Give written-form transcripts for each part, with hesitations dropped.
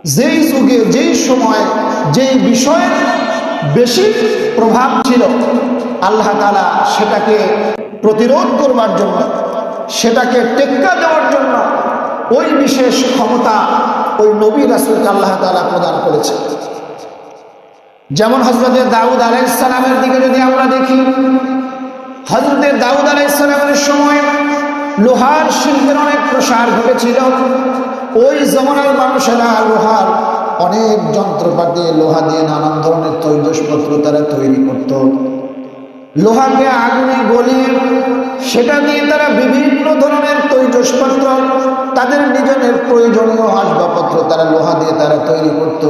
যেই যুগে যেই সময় যেই বিষয়ের বেশি প্রভাব ছিল, আল্লাহ তাআলা সেটাকে প্রতিরোধ করবার জন্য, সেটাকে টেক্কা দেওয়ার জন্য ওই বিশেষ ক্ষমতা ওই নবী রাসূলকে আল্লাহ তাআলা প্রদান করেছে। যেমন হযরতে দাউদ আলাইহিস সালামের দিকে যদি আমরা দেখি, হযরতে দাউদ আলাইহিস সালামের সময় লোহার শিল্পের অনেক প্রসার ঘটেছিল। ওই জমানার মানুষেরা লোহার অনেক যন্ত্রপাতি, লোহা দিয়ে নানান ধরনের তৈজসপত্র তারা তৈরি করত। লোহাকে আগুনে গলিয়ে সেটা দিয়ে তারা বিভিন্ন ধরনের তৈজসপত্র, তাদের নিজেদের প্রয়োজনীয় আসবাবপত্র তারা লোহা দিয়ে তারা তৈরি করত।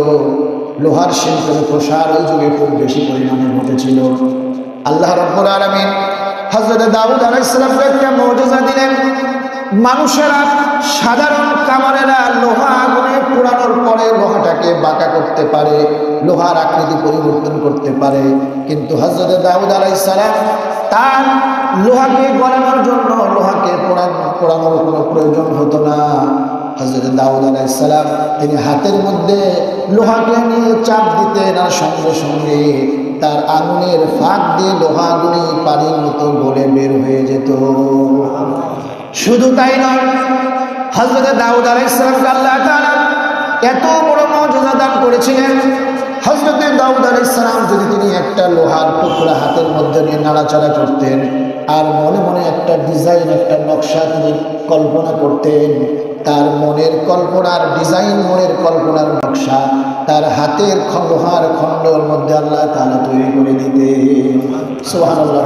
লোহার শিল্পের প্রসার ওই যুগে খুব বেশি পরিমাণে ঘটেছিল। আল্লাহ রাব্বুল আলামিন হযরত দাউদ আলাইহিস সালামকে একটা মুজিজা দিলেন। মানুষেরা, সাধারণ কামারেরা লোহা আগুনে পোড়ানোর পরে লোহাটাকে বাঁকা করতে পারে, লোহার আকৃতি পরিবর্তন করতে পারে, কিন্তু হযরত দাউদ আলাইহিস সালাম তার লোহাকে গলানোর জন্য, লোহাকে পোড়ানোর কোনো প্রয়োজন হতো না। হযরত দাউদ আলাইহিস সালাম তিনি হাতের মধ্যে লোহাকে নিয়ে চাপ দিতেন, আর সঙ্গে সঙ্গে তার আগুনের ফাঁক দিয়ে লোহা আগুনে পানির মতো গলে বের হয়ে যেত। শুধু তাই নয়, হযরত দাউদ আলাইহিস সালামকে আল্লাহ তাআলা এত বড় মুজিজা দান করেছিলেন। হযরত দাউদ আলাইহিস সালাম যদি তিনি একটা লোহার টুকরা হাতের মধ্যে নিয়ে নাড়াচাড়া করতেন, আর মনে মনে একটা ডিজাইন, একটা নকশা তিনি কল্পনা করতেন, তার মনের কল্পনার ডিজাইন, মনের কল্পনার নকশা তার হাতের লোহার খণ্ডের মধ্যে আল্লাহ তাআলা তৈরি করে দিতেন। সুবহানাল্লাহ।